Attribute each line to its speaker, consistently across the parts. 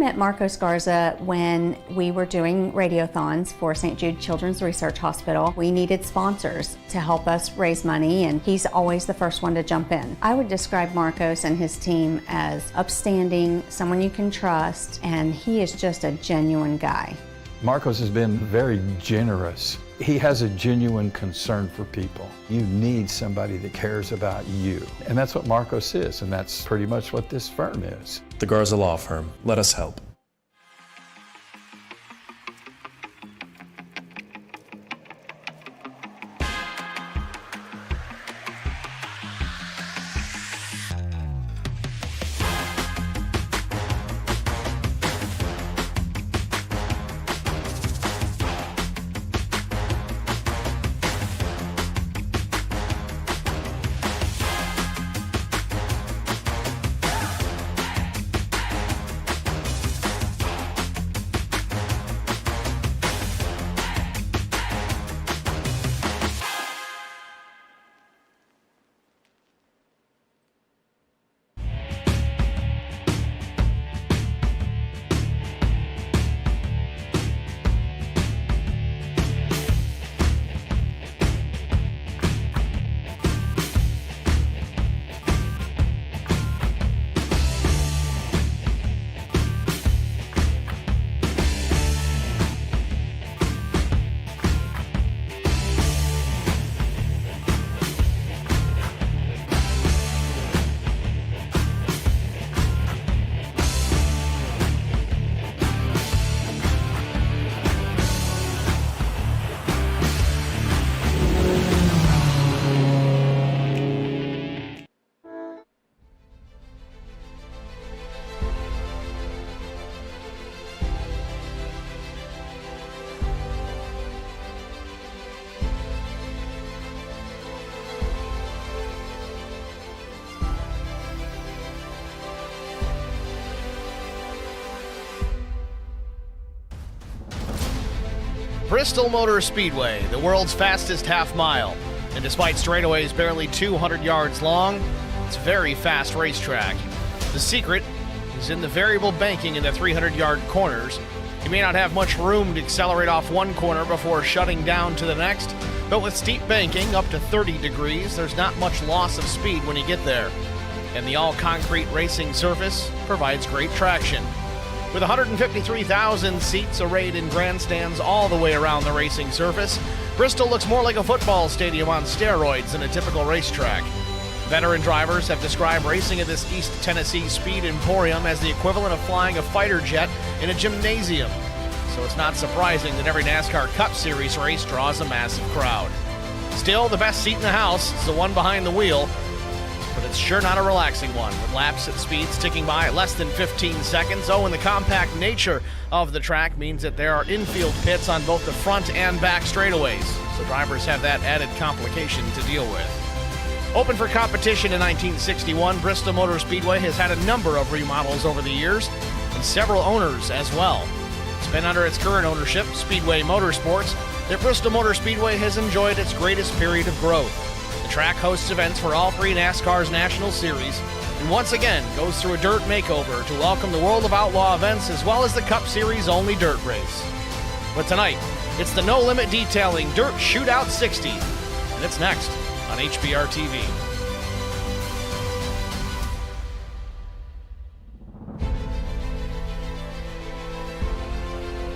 Speaker 1: met Marcos Garza when we were doing radiothons for St. Jude Children's Research Hospital. We needed sponsors to help us raise money, and he's always the first one to jump in. I would describe Marcos and his team as upstanding, someone you can trust, and he is just a genuine guy.
Speaker 2: Marcos has been very generous. He has a genuine concern for people. You need somebody that cares about you. And that's what Marcos is, and that's pretty much what this firm is.
Speaker 3: The Garza Law Firm. Let us help.
Speaker 4: Bristol Motor Speedway, the world's fastest half mile. And despite straightaways barely 200 yards long, it's a very fast racetrack. The secret is in the variable banking in the 300-yard corners. You may not have much room to accelerate off one corner before shutting down to the next, but with steep banking up to 30 degrees, there's not much loss of speed when you get there. And the all-concrete racing surface provides great traction. With 153,000 seats arrayed in grandstands all the way around the racing surface, Bristol looks more like a football stadium on steroids than a typical racetrack. Veteran drivers have described racing at this East Tennessee Speed Emporium as the equivalent of flying a fighter jet in a gymnasium. So it's not surprising that every NASCAR Cup Series race draws a massive crowd. Still, the best seat in the house is the one behind the wheel, but it's sure not a relaxing one, with laps at speeds ticking by at less than 15 seconds. Oh, and the compact nature of the track means that there are infield pits on both the front and back straightaways, so drivers have that added complication to deal with. Open for competition in 1961, Bristol Motor Speedway has had a number of remodels over the years, and several owners as well. It's been under its current ownership, Speedway Motorsports, that Bristol Motor Speedway has enjoyed its greatest period of growth. The track hosts events for all three NASCAR's National Series, and once again goes through a dirt makeover to welcome the World of Outlaw events as well as the Cup Series only dirt race. But tonight, it's the No Limit Detailing Dirt Shootout 60, and it's next on HBR TV.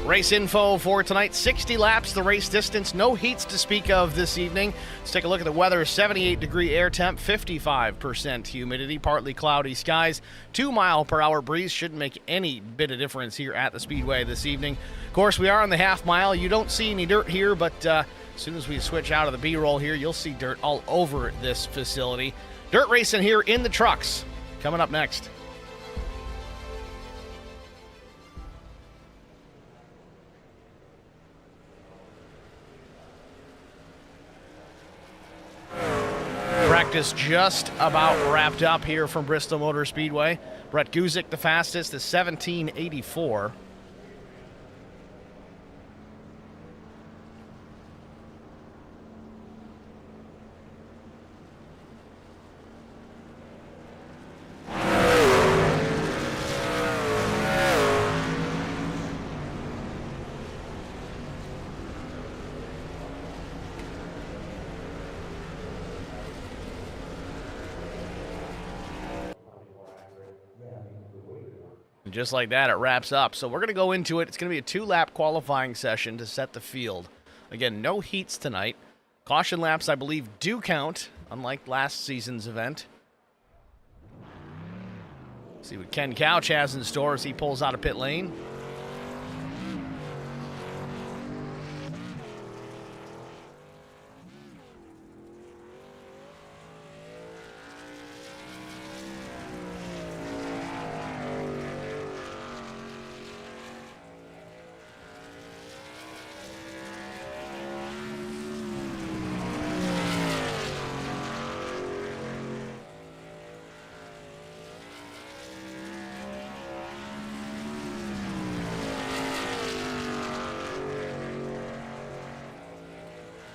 Speaker 4: Race info for tonight, 60 laps, the race distance, no heats to speak of this evening. Let's take a look at the weather, 78-degree air temp, 55% humidity, partly cloudy skies, 2-mile-per-hour breeze. Shouldn't make any bit of difference here at the Speedway this evening. Of course, we are on the half mile. You don't see any dirt here, but as soon as we switch out of the B-roll here, you'll see dirt all over this facility. Dirt racing here in the trucks, coming up next. Practice just about wrapped up here from Bristol Motor Speedway. Brett Guzik, the fastest, is 17:84. And just like that, it wraps up. So we're going to go into it. It's going to be a 2-lap qualifying session to set the field. Again, no heats tonight. Caution laps, I believe, do count, unlike last season's event. See what Ken Couch has in store as he pulls out of pit lane.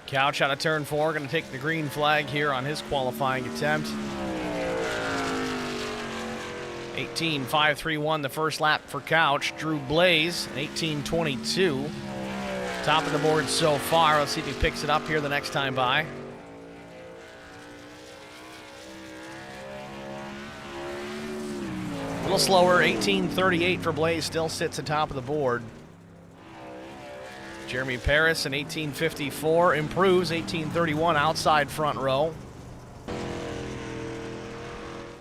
Speaker 4: Couch out of turn 4, going to take the green flag here on his qualifying attempt. 18.531 the first lap for Couch. Drew Blaze, 18.22. Top of the board so far. Let's see if he picks it up here the next time by. A little slower, 18.38 for Blaze, still sits atop of the board. Jeremy Paris in 18.54 improves, 18.31 outside front row.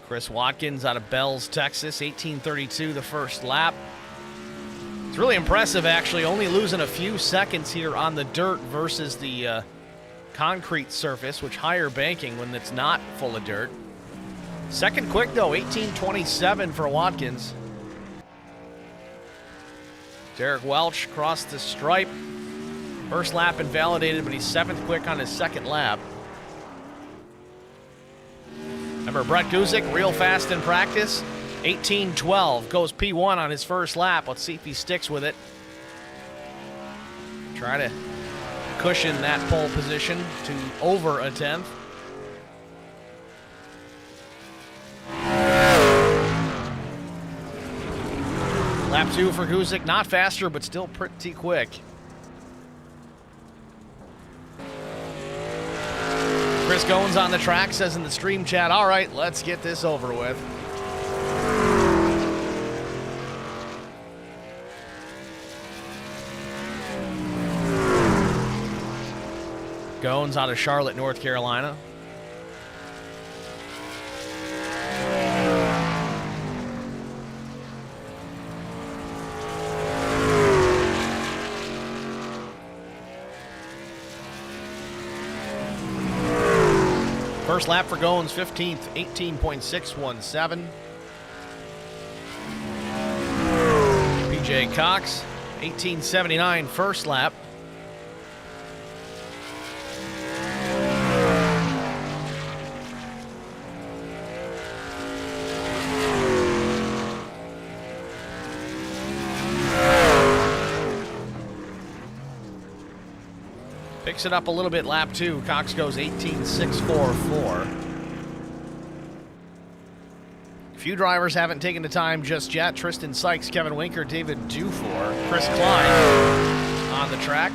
Speaker 4: Chris Watkins out of Bells, Texas, 18.32 the first lap. It's really impressive, actually, only losing a few seconds here on the dirt versus the concrete surface, which higher banking when it's not full of dirt. Second quick, though, 18.27 for Watkins. Derek Welch crossed the stripe. First lap invalidated, but he's 7th quick on his second lap. Remember, Brett Guzik, real fast in practice. 18.12, goes P1 on his first lap. Let's see if he sticks with it. Try to cushion that pole position to over a 10th. Lap 2 for Guzik, not faster, but still pretty quick. Chris Goins on the track says in the stream chat, all right, let's get this over with. Goins out of Charlotte, North Carolina. First lap for Goins, 15th, 18.617. PJ Cox, 18.79 first lap. Picks it up a little bit, lap 2. Cox goes 18.644. A few drivers haven't taken the time just yet. Tristan Sykes, Kevin Winker, David Dufour, Chris Klein on the track.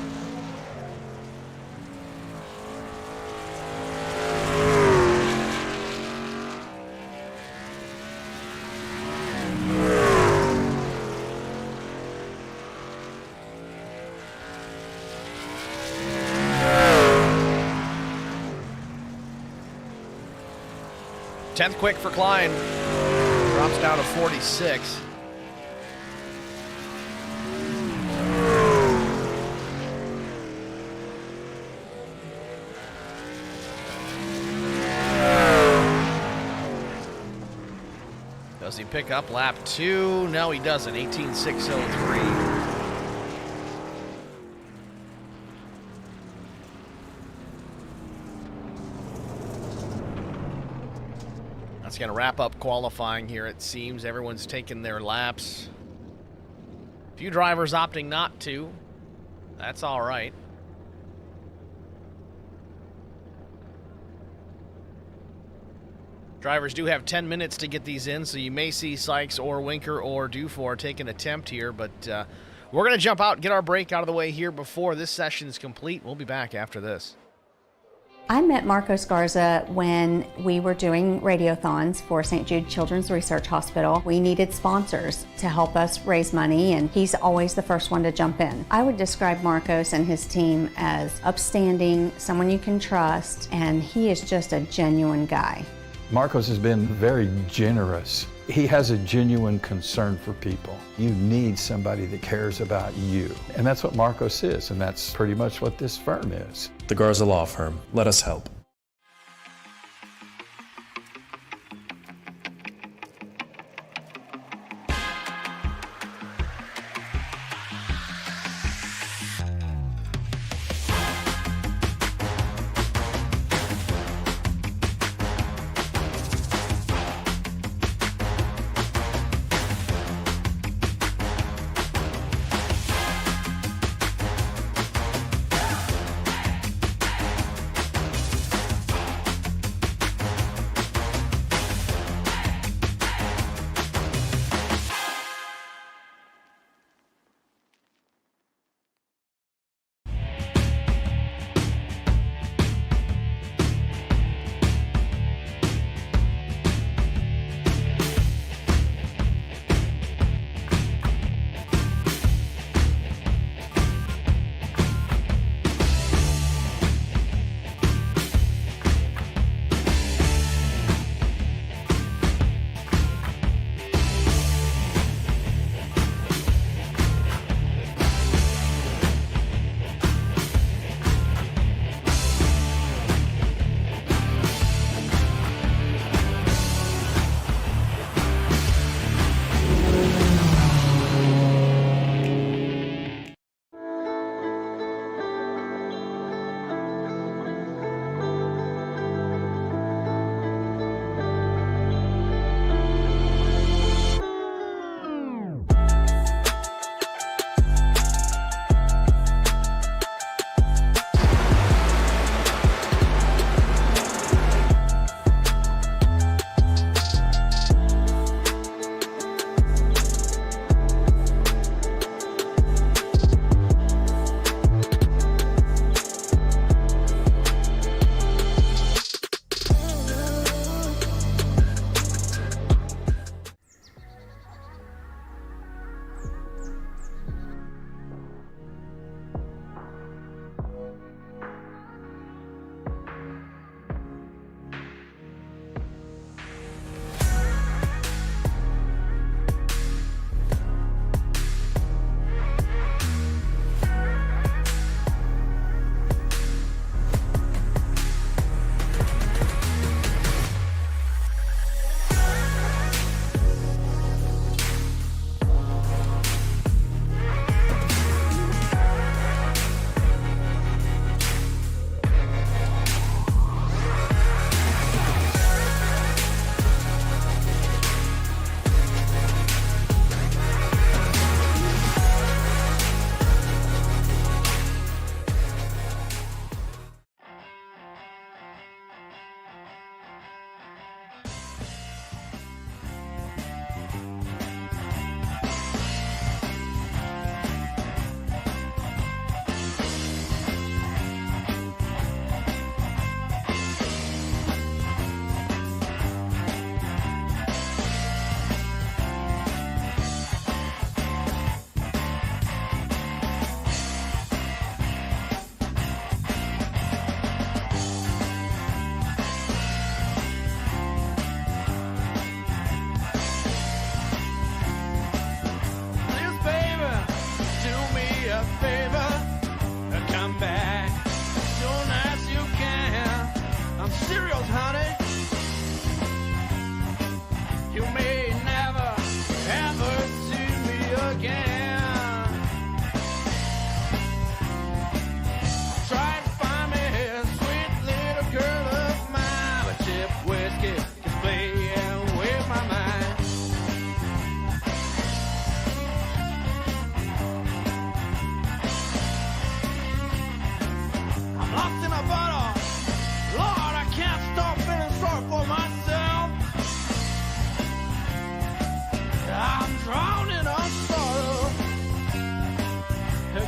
Speaker 4: Tenth quick for Klein. Drops down to 46. Does he pick up lap 2? No, he doesn't. 18.603. That's going to wrap up qualifying here, it seems. Everyone's taking their laps. A few drivers opting not to. That's all right. Drivers do have 10 minutes to get these in, so you may see Sykes or Winker or Dufour take an attempt here, but we're going to jump out and get our break out of the way here before this session is complete. We'll be back after this.
Speaker 1: I met Marcos Garza when we were doing radiothons for St. Jude Children's Research Hospital. We needed sponsors to help us raise money, and he's always the first one to jump in. I would describe Marcos and his team as upstanding, someone you can trust, and he is just a genuine guy.
Speaker 2: Marcos has been very generous. He has a genuine concern for people. You need somebody that cares about you. And that's what Marcos is, and that's pretty much what this firm is.
Speaker 3: The Garza Law Firm. Let us help.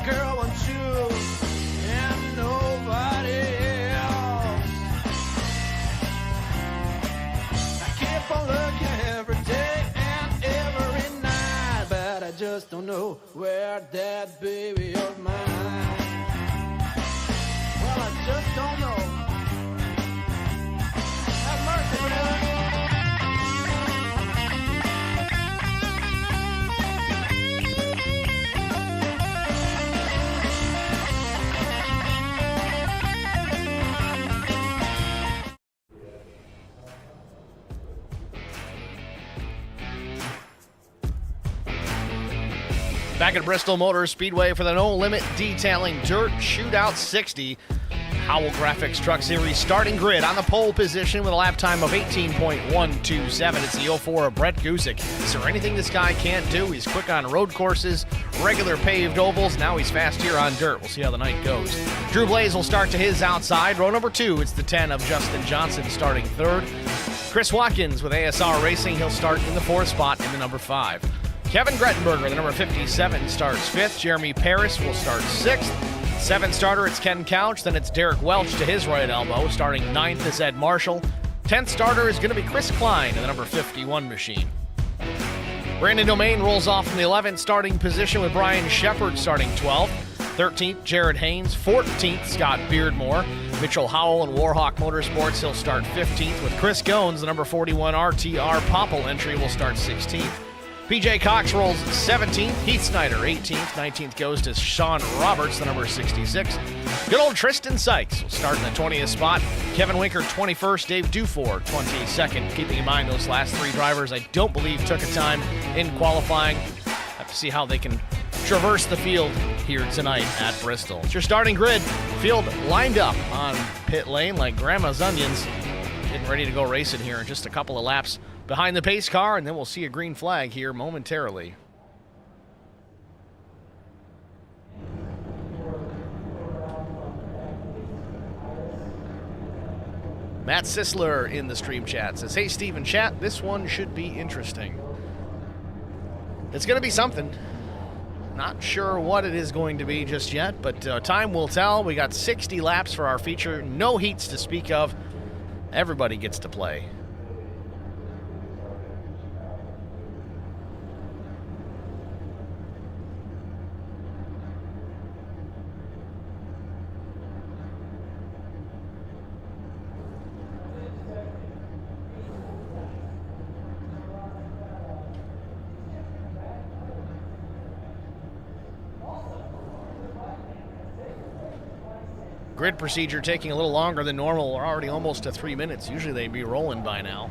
Speaker 5: Girl, want you and nobody else. just don't know where that baby of mine. Well, I just don't know. Have mercy, brother.
Speaker 4: Back at Bristol Motor Speedway for the No Limit Detailing Dirt Shootout 60. Howell Graphics Truck Series starting grid on the pole position with a lap time of 18.127. It's the 04 of Brett Gusick. Is there anything this guy can't do? He's quick on road courses, regular paved ovals. Now he's fast here on dirt. We'll see how the night goes. Drew Blaze will start to his outside. Row number 2, it's the 10 of Justin Johnson starting third. Chris Watkins with ASR Racing. He'll start in the 4th spot in the number 5. Kevin Grettenberger, the number 57, starts 5th. Jeremy Paris will start 6th. 7th starter, it's Ken Couch. Then it's Derek Welch to his right elbow. Starting 9th is Ed Marshall. 10th starter is going to be Chris Klein in the number 51 machine. Brandon Domain rolls off in the 11th starting position with Brian Shepard starting 12th. 13th, Jared Haynes. 14th, Scott Beardmore. Mitchell Howell and Warhawk Motorsports, he'll start 15th. With Chris Goins, the number 41 RTR Popple entry, will start 16th. PJ Cox rolls 17th, Heath Snyder 18th, 19th goes to Sean Roberts, the number 66. Good old Tristan Sykes will start in the 20th spot. Kevin Winker 21st, Dave Dufour 22nd. Keeping in mind those last 3 drivers I don't believe took a time in qualifying. Have to see how they can traverse the field here tonight at Bristol. It's your starting grid. Field lined up on pit lane like grandma's onions. Getting ready to go racing here in just a couple of laps behind the pace car, and then we'll see a green flag here momentarily. Matt Sisler in the stream chat says, hey, Steve and chat, this one should be interesting. It's going to be something. Not sure what it is going to be just yet, but time will tell. We got 60 laps for our feature. No heats to speak of. Everybody gets to play. Grid procedure taking a little longer than normal. We're already almost to 3 minutes. Usually they'd be rolling by now.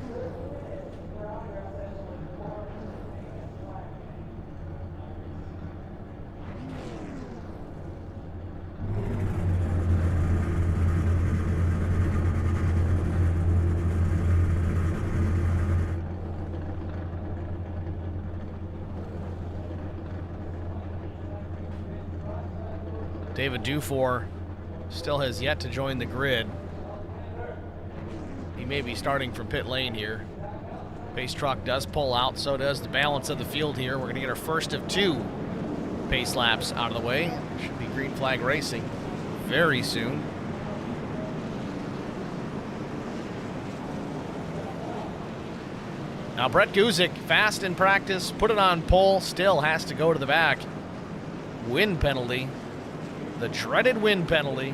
Speaker 4: David Dufour still has yet to join the grid. He may be starting from pit lane here. Pace truck does pull out, so does the balance of the field here. We're going to get our first of 2 pace laps out of the way. Should be green flag racing very soon. Now Brett Gusick, fast in practice, put it on pole, still has to go to the back. Wind penalty. The dreaded wind penalty.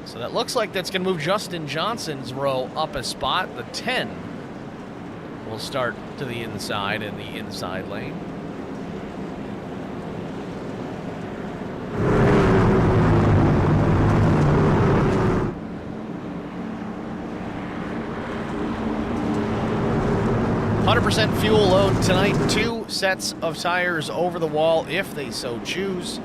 Speaker 4: So that looks like that's going to move Justin Johnson's row up a spot. The 10 will start to the inside in the inside lane. .100% fuel load tonight. 2 sets of tires over the wall if they so choose.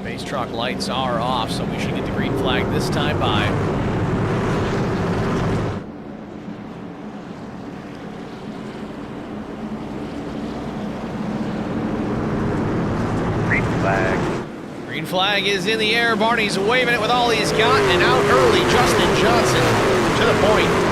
Speaker 4: Base truck lights are off, so we should get the green flag this time by. Green flag is in the air. Barney's waving it with all he's got, and out early, Justin Johnson to the point.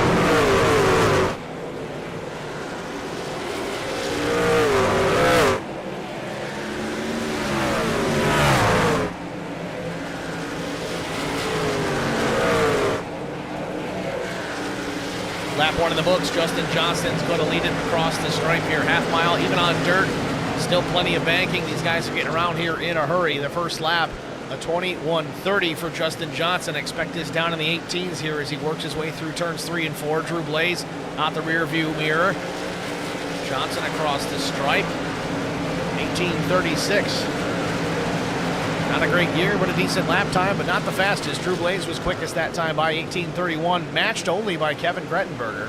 Speaker 4: lap one in the books. Justin Johnson's going to lead it across the stripe here. Half mile, even on dirt. Still plenty of banking. These guys are getting around here in a hurry. The first lap, a 21:30 for Justin Johnson. Expect this down in the 18s here as he works his way through turns 3 and 4. Drew Blaze out the rear view mirror. Johnson across the stripe. 18:36. Not a great year, but a decent lap time, but not the fastest. Drew Blaze was quickest that time by 18:31, matched only by Kevin Grettenberger.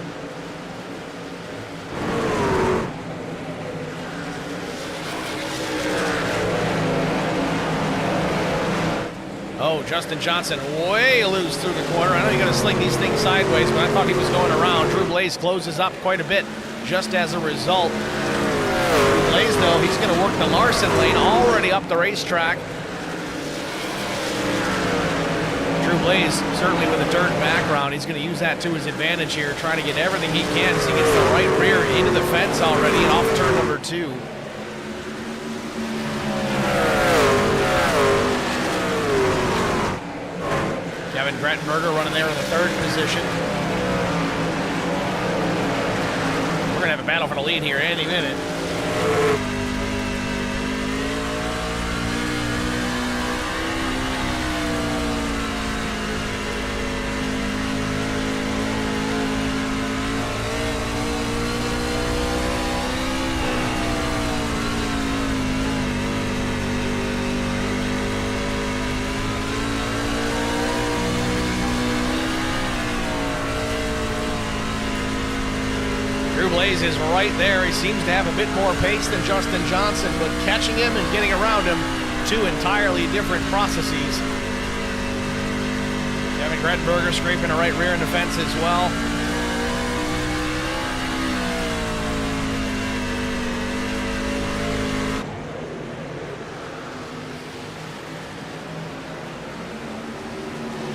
Speaker 4: Oh, Justin Johnson way loose through the corner. I know you got to sling these things sideways, but I thought he was going around. Drew Blaze closes up quite a bit just as a result. Drew Blaze, though, he's going to work the Larson lane already up the racetrack. Drew Blaze, certainly with a dirt background, he's going to use that to his advantage here, trying to get everything he can as he gets the right rear into the fence already and off turn number 2. Kevin Grettenberger running there in the 3rd position. We're going to have a battle for the lead here any minute. Blaze is right there. He seems to have a bit more pace than Justin Johnson, but catching him and getting around him, 2 entirely different processes. Kevin Grettenberger scraping a right rear in the fence as well.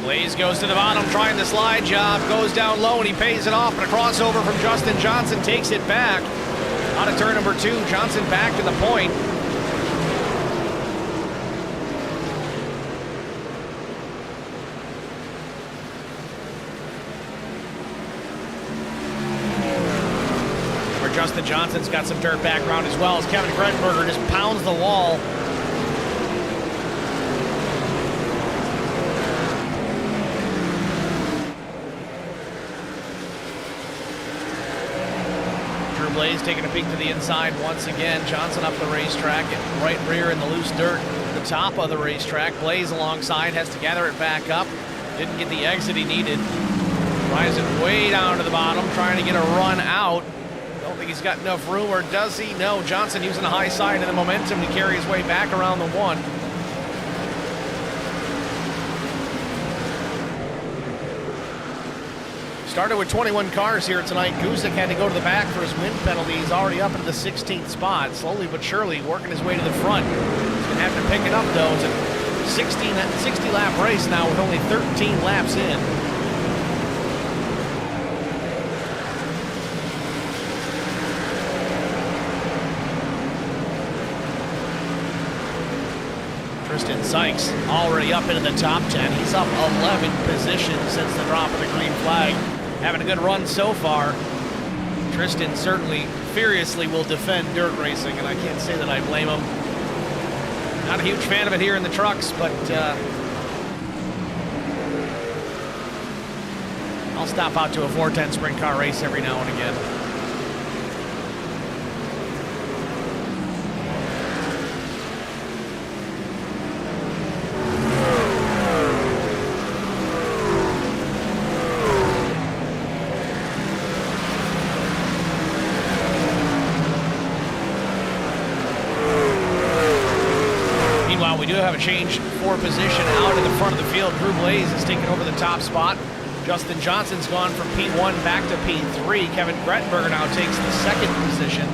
Speaker 4: Blaze goes to the bottom, trying the slide job, goes down low, and he pays it off. And a crossover from Justin Johnson takes it back. Out of turn number 2, Johnson back to the point. Where Justin Johnson's got some dirt background as well as Kevin Grettenberger just pounds the wall. Blaze taking a peek to the inside once again. Johnson up the racetrack and right rear in the loose dirt. The top of the racetrack. Blaze alongside has to gather it back up. Didn't get the exit he needed. Drives it way down to the bottom, trying to get a run out. Don't think he's got enough room, or does he? No, Johnson using the high side and the momentum to carry his way back around the 1. Started with 21 cars here tonight. Guzik had to go to the back for his wind penalty. He's already up into the 16th spot. Slowly but surely working his way to the front. He's going to have to pick it up, though. It's a 60-lap race now with only 13 laps in. Tristan Sykes already up into the top 10. He's up 11 positions since the drop of the green flag. Having a good run so far. Tristan certainly furiously will defend dirt racing, and I can't say that I blame him. Not a huge fan of it here in the trucks, but I'll stop out to a 410 sprint car race every now and again. We do have a change for position out in the front of the field. Drew Blaze is taking over the top spot. Justin Johnson's gone from P1 back to P3. Kevin Grettenberger now takes the 2nd position.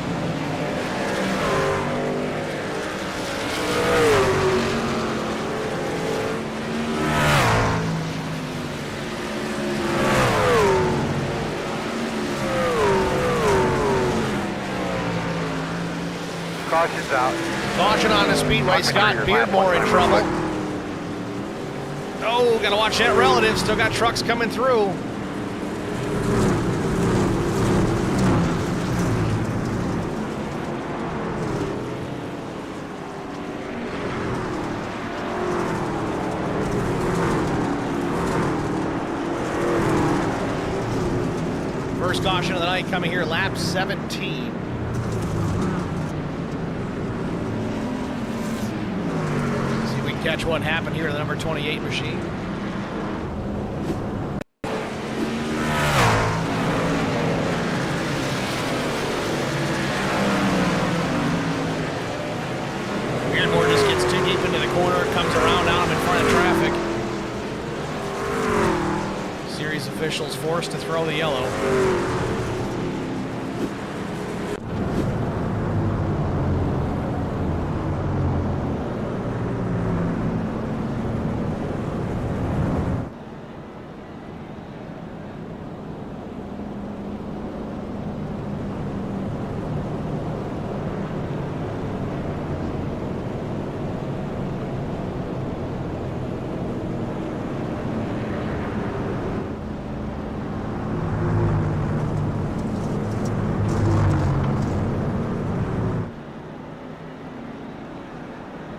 Speaker 6: Caution's out.
Speaker 4: Caution on the Speedway. Scott Beardmore in trouble. Oh, gotta watch that relative. Still got trucks coming through. first caution of the night coming here, lap 17. See if we can catch what happened here to the number 28 machine. Beardmore just gets too deep into the corner, comes around out in front of traffic. Series officials forced to throw the yellow.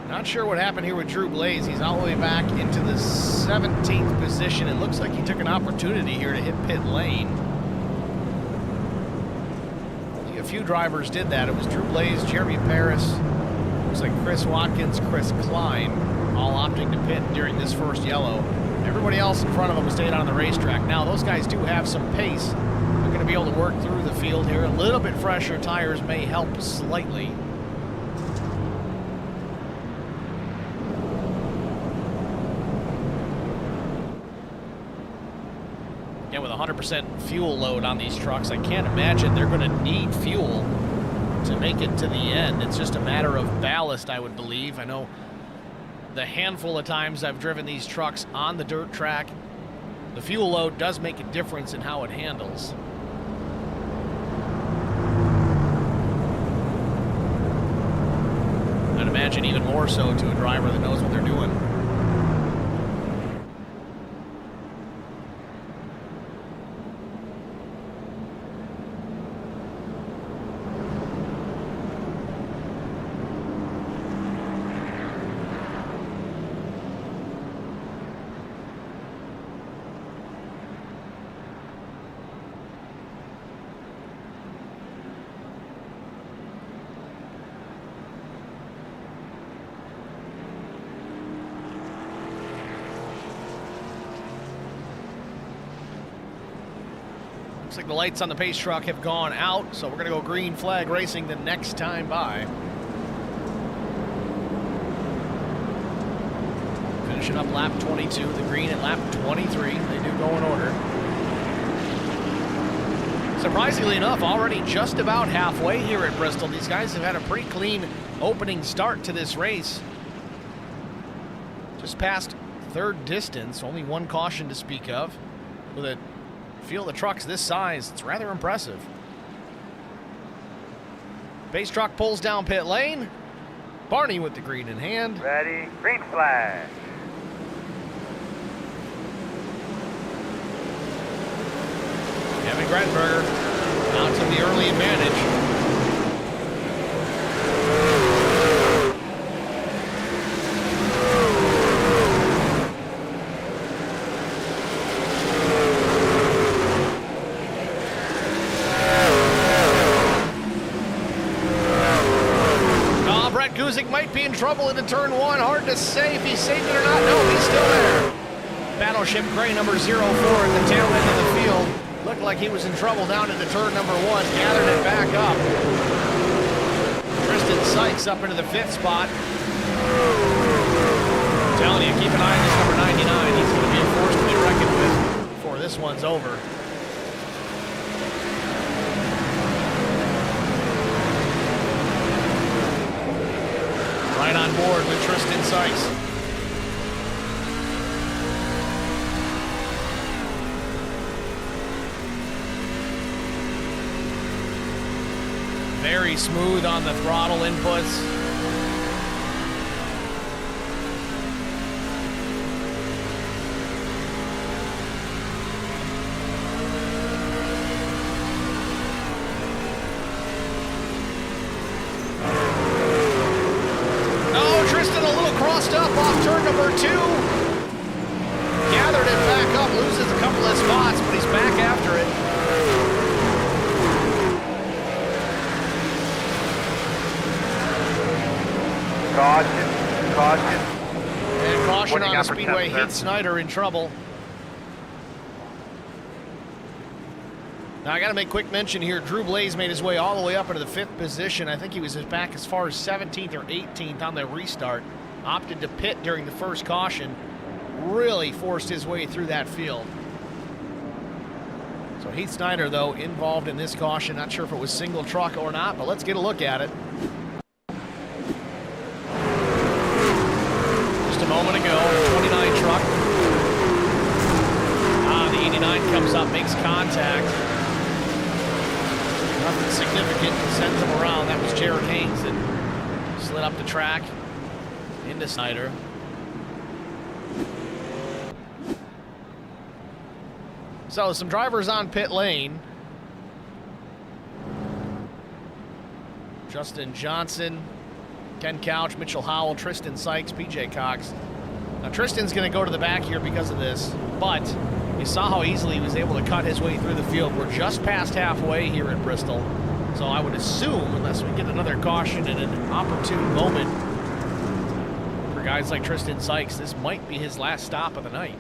Speaker 4: Not sure what happened here with Drew Blaze. He's all the way back into the 17th position. It looks like he took an opportunity here to hit pit lane. I think a few drivers did that. It was Drew Blaze, Jeremy Paris, looks like Chris Watkins, Chris Klein, all opting to pit during this first yellow. Everybody else in front of them stayed on the racetrack. Now, those guys do have some pace. They're going to be able to work through the field here. A little bit fresher tires may help slightly. And with 100% fuel load on these trucks, I can't imagine they're going to need fuel to make it to the end. It's just a matter of ballast, I would believe. I know the handful of times I've driven these trucks on the dirt track, the fuel load does make a difference in how it handles. I'd imagine even more so to a driver that knows what they're doing. Looks like the lights on the pace truck have gone out, so we're going to go green flag racing the next time by. Finishing up lap 22, the green at lap 23. They do go in order. Surprisingly enough, already just about halfway here at Bristol. These guys have had a pretty clean opening start to this race. Just past third distance, only one caution to speak of. With a field of trucks this size, it's rather impressive. Pace truck pulls down pit lane. Barney with the green in hand.
Speaker 6: Ready, green flag.
Speaker 4: Kevin Grettenberger out to the early advantage. Guzik might be in trouble into turn one. Hard to say if he's saved it or not. No, he's still there. Battleship gray number 04 at the tail end of the field. Looked like he was in trouble down into turn number one. Gathered it back up. Tristan Sykes up into the fifth spot. I'm telling you, keep an eye on this number 99. He's going to be a force to be reckoned with before this one's over. Right on board with Tristan Sykes. Very smooth on the throttle inputs. Up off turn number two. Gathered it back up, loses a couple of spots, but he's back after it. And caution
Speaker 6: Looking
Speaker 4: on the
Speaker 6: out for
Speaker 4: Speedway.
Speaker 6: 10, sir.
Speaker 4: Heath Snyder in trouble. Now, I got to make quick mention here. Drew Blaze made his way all the way up into the 5th position. I think he was back as far as 17th or 18th on the restart. Opted to pit during the first caution. Really forced his way through that field. So Heath Snyder, though, involved in this caution. Not sure if it was single truck or not, but let's get a look at it. Just a moment ago, the 29 truck. The 89 comes up, makes contact. Nothing significant, sends him around. That was Jared Haynes that slid up the track into Snyder. So some drivers on pit lane. Justin Johnson, Ken Couch, Mitchell Howell, Tristan Sykes, PJ Cox. Now Tristan's going to go to the back here because of this, but you saw how easily he was able to cut his way through the field. We're just past halfway here at Bristol, so I would assume, unless we get another caution in an opportune moment, for guys like Tristan Sykes, this might be his last stop of the night.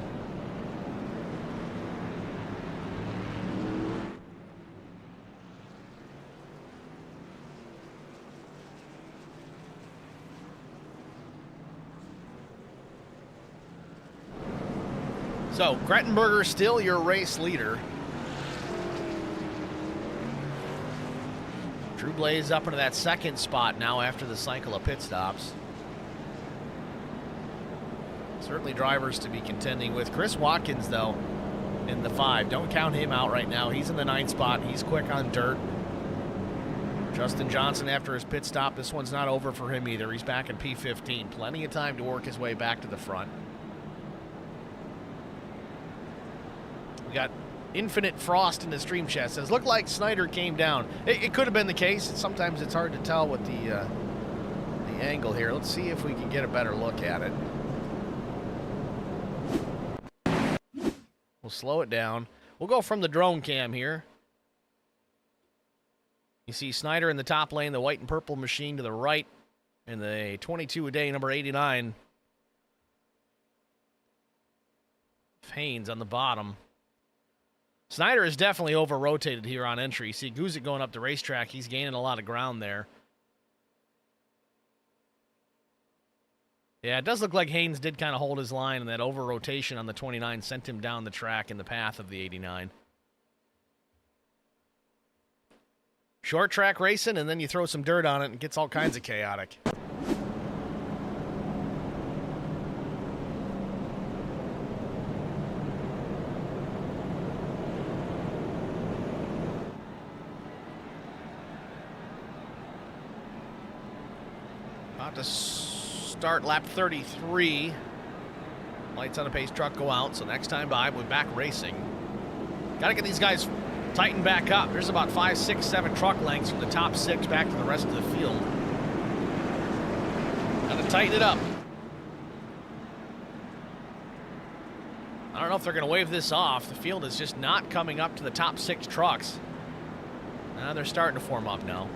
Speaker 4: So, Grettenberger still your race leader. Drew Blaze up into that 2nd spot now after the cycle of pit stops. Certainly drivers to be contending with. Chris Watkins, though, in the 5. Don't count him out right now. He's in the 9th spot. He's quick on dirt. Justin Johnson after his pit stop. This one's not over for him either. He's back in P15. Plenty of time to work his way back to the front. We got Infinite Frost in the stream chat. Says, looked like Snyder came down. It could have been the case. Sometimes it's hard to tell with the angle here. Let's see if we can get a better look at it. We'll slow it down. We'll go from the drone cam here. You see Snyder in the top lane, the white and purple machine to the right, and the 22 a day, number 89. Haynes on the bottom. Snyder is definitely over-rotated here on entry. You see Guzik going up the racetrack. He's gaining a lot of ground there. Yeah, it does look like Haynes did kind of hold his line, and that over-rotation on the 29 sent him down the track in the path of the 89. Short track racing, and then you throw some dirt on it, and it gets all kinds of chaotic. About to start lap 33. Lights on the pace truck go out, so next time by, we're back racing. Got to get these guys tightened back up. There's about 5, 6, 7 truck lengths from the top 6 back to the rest of the field. Got to tighten it up. I don't know if they're going to wave this off. The field is just not coming up to the top 6 trucks. Now they're starting to form up now.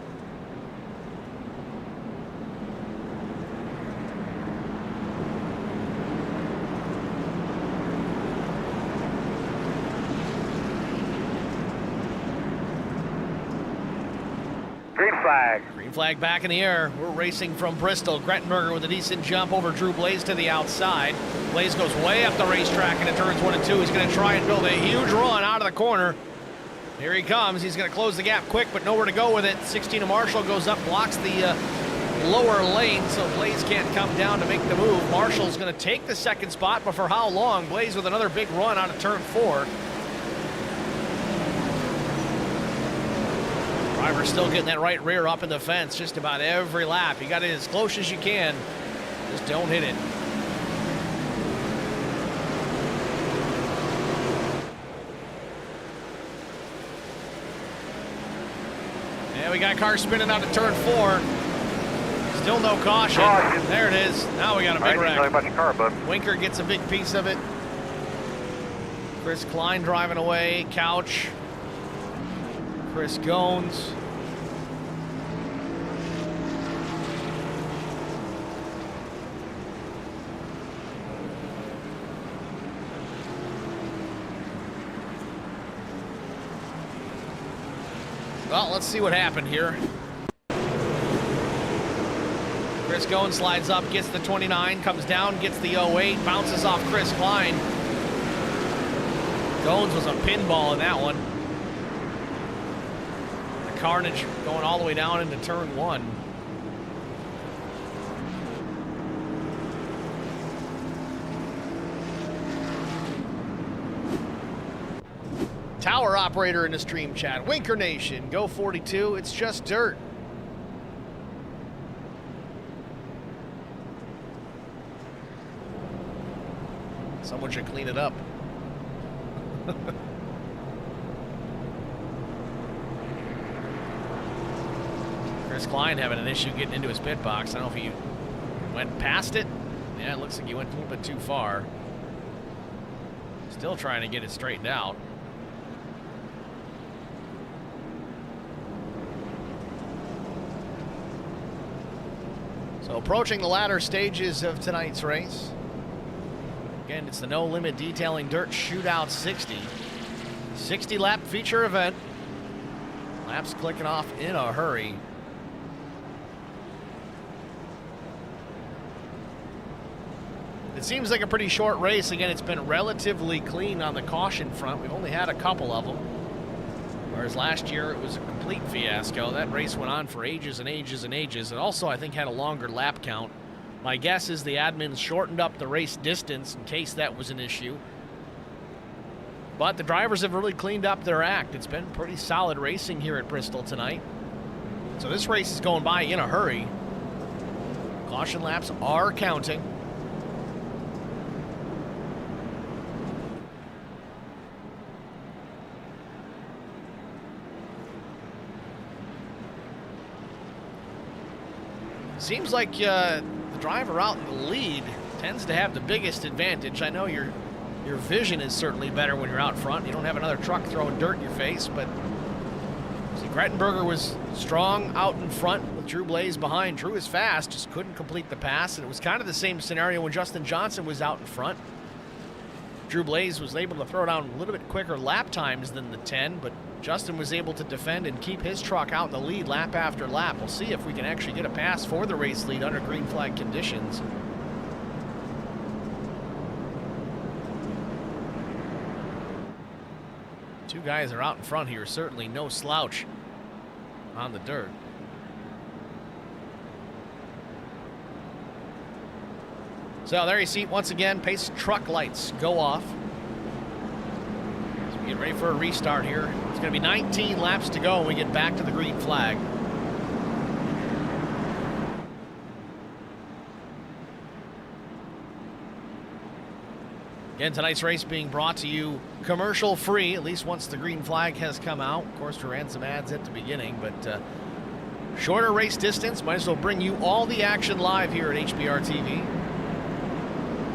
Speaker 6: Green flag.
Speaker 4: Green flag back in the air. We're racing from Bristol. Grettenberger with a decent jump over Drew Blaze to the outside. Blaze goes way up the racetrack into turns 1 and 2. He's going to try and build a huge run out of the corner. Here he comes. He's going to close the gap quick, but nowhere to go with it. 16 of Marshall goes up, blocks the lower lane, so Blaze can't come down to make the move. Marshall's going to take the 2nd spot, but for how long? Blaze with another big run out of turn 4. Driver's still getting that right rear up in the fence just about every lap. You got it as close as you can. Just don't hit it. Yeah, we got cars spinning out of turn 4. Still no caution. There it is. Now we got a big wreck. Winker gets a big piece of it. Chris Klein driving away. Couch. Chris Gones. Well, let's see what happened here. Chris Goins slides up, gets the 29, comes down, gets the 08, bounces off Chris Klein. Goins was a pinball in that one. The carnage going all the way down into turn 1. Tower operator in the stream chat. Winker Nation, go 42. It's just dirt. Someone should clean it up. Chris Klein having an issue getting into his pit box. I don't know if he went past it. Yeah, it looks like he went a little bit too far. Still trying to get it straightened out. So approaching the latter stages of tonight's race. Again, it's the No Limit Detailing Dirt Shootout 60. 60 lap feature event. Laps clicking off in a hurry. It seems like a pretty short race. Again, it's been relatively clean on the caution front. We've only had a couple of them. Whereas last year it was a complete fiasco. That race went on for ages and ages and ages. And also, I think, had a longer lap count. My guess is the admins shortened up the race distance in case that was an issue. But the drivers have really cleaned up their act. It's been pretty solid racing here at Bristol tonight. So this race is going by in a hurry. Caution laps are counting. Seems like the driver out in the lead tends to have the biggest advantage. I know your vision is certainly better when you're out front. You don't have another truck throwing dirt in your face, but see, Grettenberger was strong out in front with Drew Blaze behind. Drew is fast, just couldn't complete the pass, and it was kind of the same scenario when Justin Johnson was out in front. Drew Blaze was able to throw down a little bit quicker lap times than the 10, but Justin was able to defend and keep his truck out in the lead lap after lap. We'll see if we can actually get a pass for the race lead under green flag conditions. Two guys are out in front here, certainly no slouch on the dirt. So there you see, once again, pace truck lights go off. So we get ready for a restart here. It's going to be 19 laps to go when we get back to the green flag. Again, tonight's race being brought to you commercial free, at least once the green flag has come out. Of course, we ran some ads at the beginning, but shorter race distance. Might as well bring you all the action live here at HBR TV.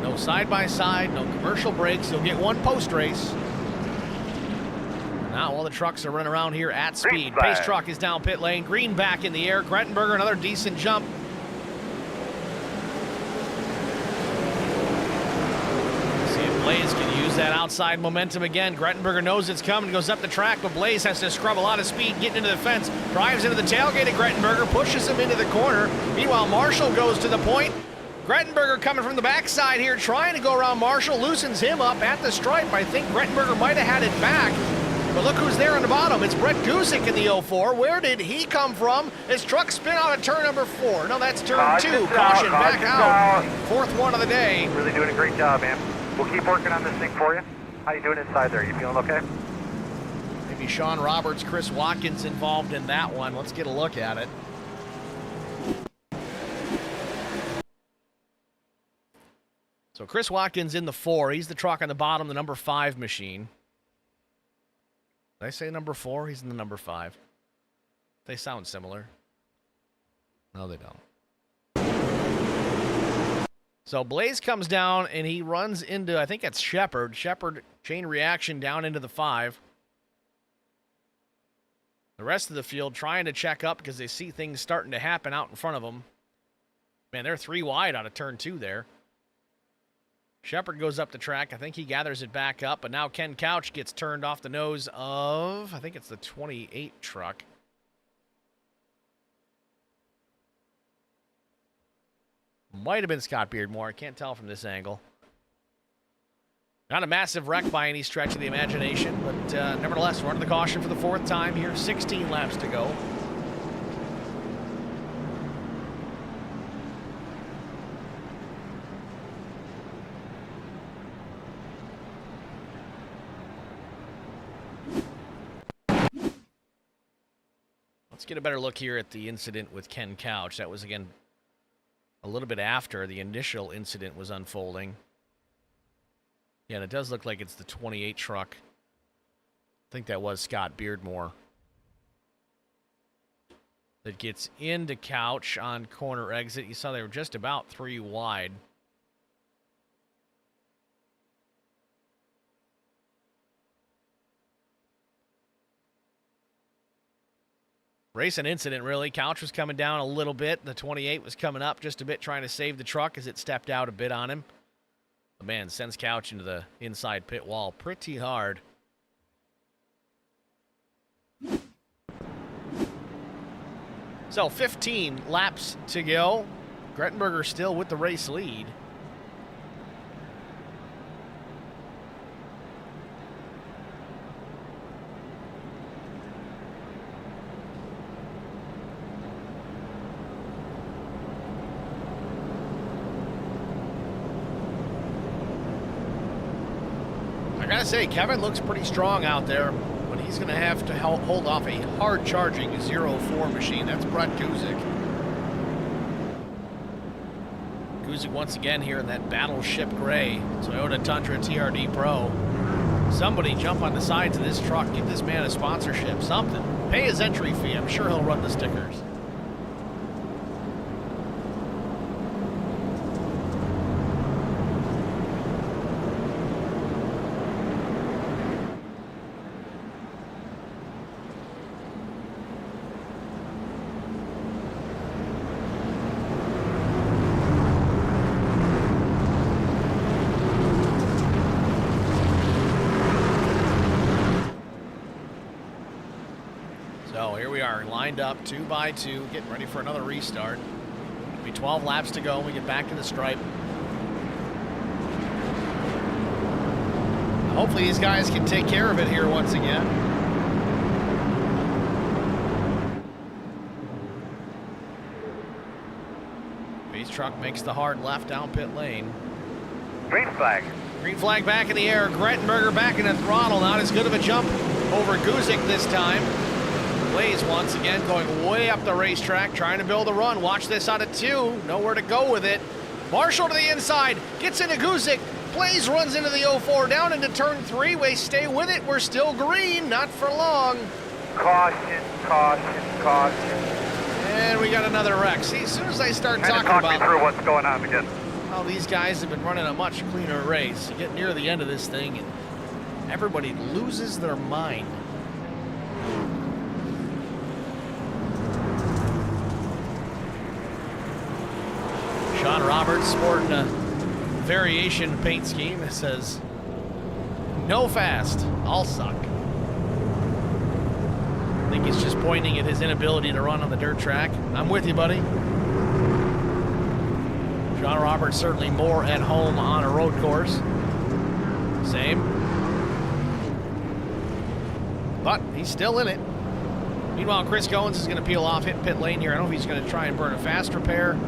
Speaker 4: No side-by-side, no commercial breaks. You'll get one post-race. Now all the trucks are running around here at speed. Pace truck is down pit lane. Green back in the air. Grettenberger, another decent jump. See if Blaze can use that outside momentum again. Grettenberger knows it's coming, goes up the track, but Blaze has to scrub a lot of speed getting into the fence. Drives into the tailgate of Grettenberger, pushes him into the corner. Meanwhile, Marshall goes to the point. Grettenberger coming from the backside here, trying to go around Marshall, loosens him up at the stripe. I think Grettenberger might have had it back, but look who's there on the bottom. It's Brett Gusick in the 04. Where did he come from? His truck spin out of turn number 4. No, that's turn 2. Caution back out. Fourth one of the day.
Speaker 6: Really doing a great job, man. We'll keep working on this thing for you. How you doing inside there? You feeling okay?
Speaker 4: Maybe Sean Roberts, Chris Watkins involved in that one. Let's get a look at it. So Chris Watkins in the 4. He's the truck on the bottom, the number 5 machine. Did I say number 4? He's in the number 5. They sound similar. No, they don't. So Blaze comes down and he runs into, I think it's Shepard. Shepard chain reaction down into the 5. The rest of the field trying to check up because they see things starting to happen out in front of them. Man, they're 3 wide out of turn 2 there. Shepard goes up the track. I think he gathers it back up, but now Ken Couch gets turned off the nose of, I think it's the 28 truck. Might have been Scott Beardmore. I can't tell from this angle. Not a massive wreck by any stretch of the imagination, but nevertheless, we're under the caution for the 4th time here. 16 laps to go. Let's get a better look here at the incident with Ken Couch. That was, again, a little bit after the initial incident was unfolding. Yeah, and it does look like it's the 28 truck. I think that was Scott Beardmore. That gets into Couch on corner exit. You saw they were just about 3 wide. Racing incident, really. Couch was coming down a little bit. The 28 was coming up just a bit, trying to save the truck as it stepped out a bit on him. The man sends Couch into the inside pit wall pretty hard. So 15 laps to go. Grettenberger still with the race lead. I gotta say, Kevin looks pretty strong out there, but he's gonna have to hold off a hard-charging 0-4 machine. That's Brett Guzik. Guzik once again here in that Battleship Gray Toyota Tundra TRD Pro. Somebody jump on the sides of this truck, give this man a sponsorship, something. Pay his entry fee. I'm sure he'll run the stickers. Lined up 2 by 2, getting ready for another restart. It'll be 12 laps to go when we get back to the stripe. Hopefully these guys can take care of it here once again. Base truck makes the hard left down pit lane.
Speaker 6: Green flag.
Speaker 4: Green flag back in the air. Grettenberger back in the throttle. Not as good of a jump over Guzik this time. Blaze once again going way up the racetrack, trying to build a run. Watch this out of 2. Nowhere to go with it. Marshall to the inside, gets into Guzik. Blaze runs into the 04, down into turn 3. We stay with it. We're still green, not for long.
Speaker 6: Caution, caution, caution.
Speaker 4: And we got another wreck. See, as soon as I start talking
Speaker 6: talk
Speaker 4: about
Speaker 6: me through what's going on again.
Speaker 4: how these guys have been running a much cleaner race, you get near the end of this thing and everybody loses their mind. Sean Roberts sporting a variation paint scheme that says, no fast, all suck. I think he's just pointing at his inability to run on the dirt track. I'm with you, buddy. Sean Roberts certainly more at home on a road course. Same. But he's still in it. Meanwhile, Chris Goins is going to peel off, hit pit lane here. I don't know if he's going to try and burn a fast repair.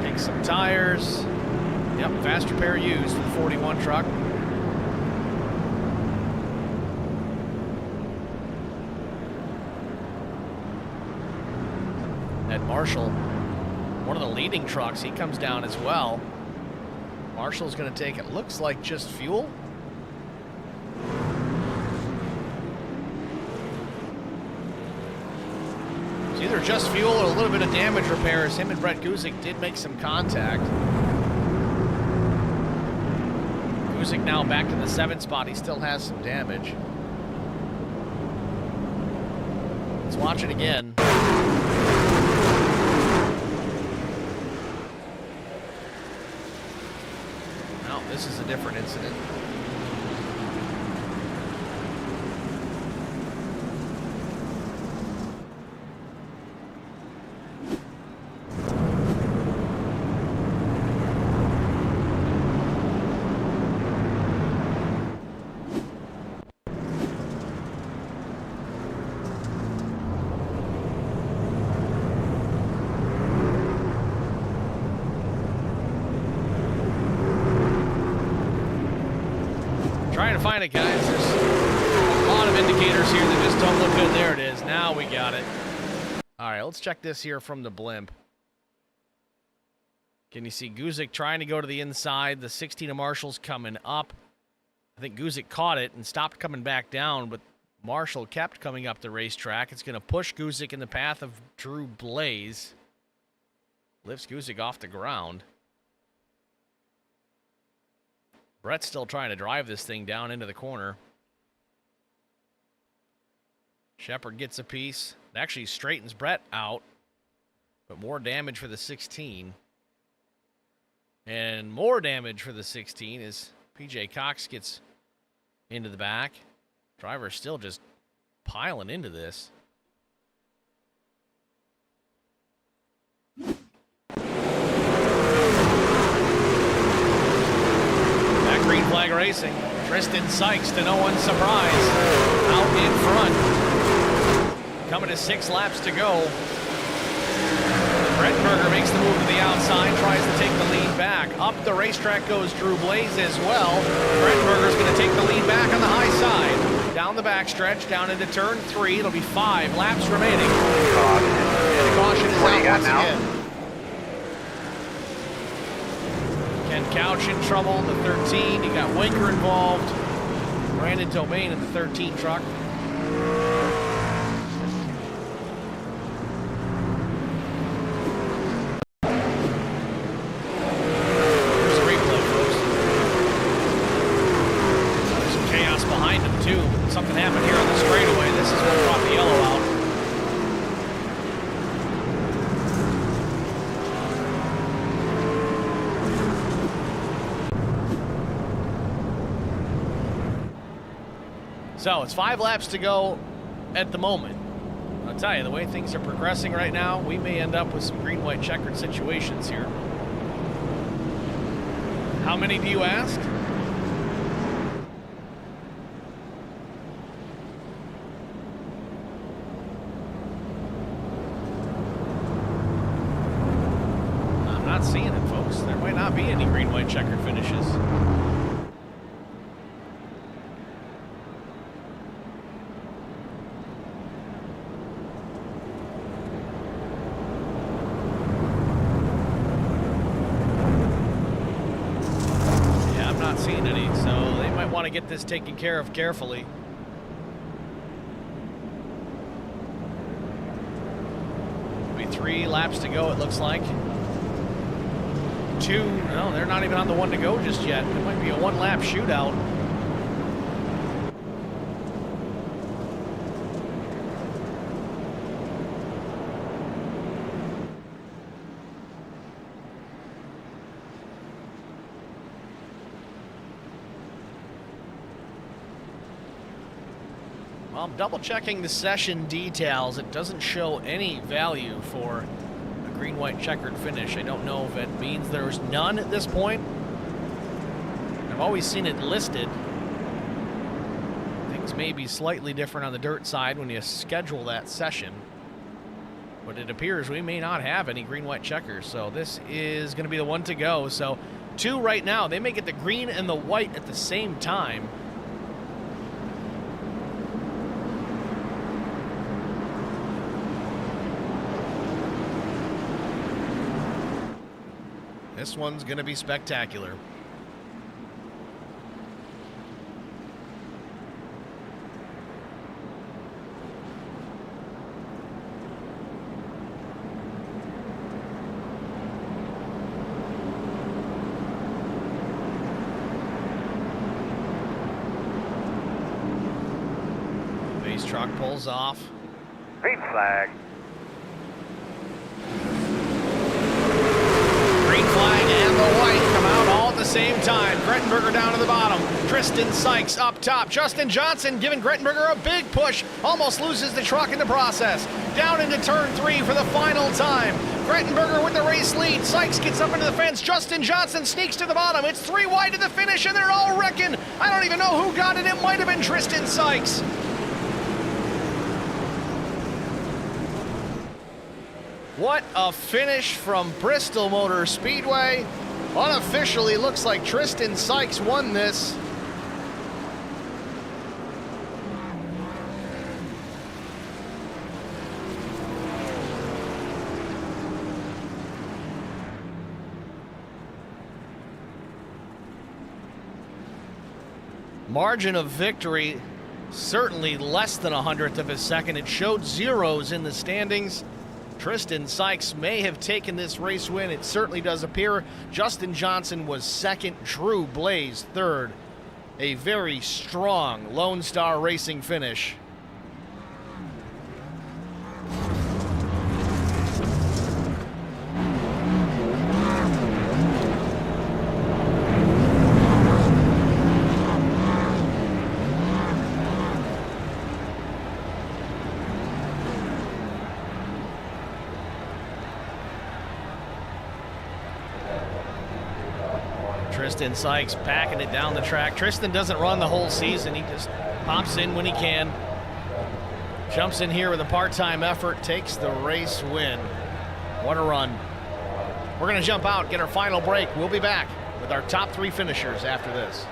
Speaker 4: Take some tires. Yep, fast repair used for the 41 truck. Ed Marshall, one of the leading trucks, he comes down as well. Marshall's going to take, it looks like just fuel. It's either just fuel or a little bit of damage repairs. Him and Brett Guzik did make some contact. Guzik now back to the 7th spot. He still has some damage. Let's watch it again. No, this is a different incident. Trying to find it, guys. There's a lot of indicators here that just don't look good. There it is. Now we got it. All right, let's check this here from the blimp. Can you see Guzik trying to go to the inside? The 16 of Marshall's coming up. I think Guzik caught it and stopped coming back down, but Marshall kept coming up the racetrack. It's going to push Guzik in the path of Drew Blaze. Lifts Guzik off the ground. Brett's still trying to drive this thing down into the corner. Shepard gets a piece. It actually straightens Brett out, but more damage for the 16. And more damage for the 16 as PJ Cox gets into the back. Driver's still just piling into this. Back green flag racing. Tristan Sykes, to no one's surprise, out in front. Coming to 6 laps to go. Brettenberger makes the move to the outside, tries to take the lead back. Up the racetrack goes Drew Blaze as well. Brettenberger's going to take the lead back on the high side. Down the backstretch, down into turn 3. It'll be 5 laps remaining. The caution is out once again. Ken Couch in trouble in the 13. You got Winker involved. Brandon Domain in the 13 truck. Something happened here on the straightaway. This is what brought the yellow out. So it's 5 laps to go at the moment. I'll tell you, the way things are progressing right now, we may end up with some green-white checkered situations here. How many do you ask? Seeing it, folks. There might not be any green-white checkered finishes. Yeah, I'm not seeing any, so they might want to get this taken care of carefully. It'll be 3 laps to go, it looks like. 2, no, they're not even on the 1 to go just yet. It might be a 1-lap shootout. Well, I'm double checking the session details. It doesn't show any value for green-white checkered finish. I don't know if it means there's none at this point. I've always seen it listed. Things may be slightly different on the dirt side when you schedule that session. But it appears we may not have any green-white checkers. So this is going to be the 1 to go. So 2 right now. They may get the green and the white at the same time. This one's going to be spectacular. Base truck pulls off.
Speaker 6: Green flag.
Speaker 4: Green flag and the white come out all at the same time. Grettenberger down to the bottom. Tristan Sykes up top. Justin Johnson giving Grettenberger a big push. Almost loses the truck in the process. Down into turn 3 for the final time. Grettenberger with the race lead. Sykes gets up into the fence. Justin Johnson sneaks to the bottom. It's 3 wide to the finish, and they're all wrecking. I don't even know who got it. It might have been Tristan Sykes. What a finish from Bristol Motor Speedway. Unofficially looks like Tristan Sykes won this. Margin of victory, certainly less than 100th of a second. It showed zeros in the standings. Tristan Sykes may have taken this race win. It certainly does appear. Justin Johnson was second. Drew Blaze third. A very strong Lonestar Racing finish. Tristan Sykes packing it down the track. Tristan doesn't run the whole season. He just pops in when he can. Jumps in here with a part-time effort, takes the race win. What a run. We're going to jump out, get our final break. We'll be back with our top three finishers after this.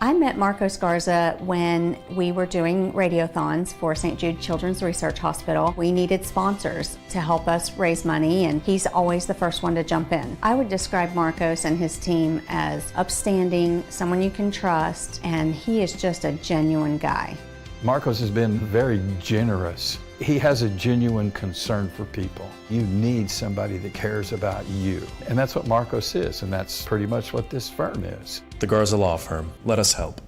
Speaker 1: I met Marco Scarza when we were doing radiothons for St. Jude Children's Research Hospital. We needed sponsors to help us raise money, and he's always the first one to jump in. I would describe Marcos and his team as upstanding, someone you can trust, and he is just a genuine guy.
Speaker 2: Marcos has been very generous. He has a genuine concern for people. You need somebody that cares about you. And that's what Marcos is, and that's pretty much what this firm is.
Speaker 3: The Garza Law Firm. Let us help.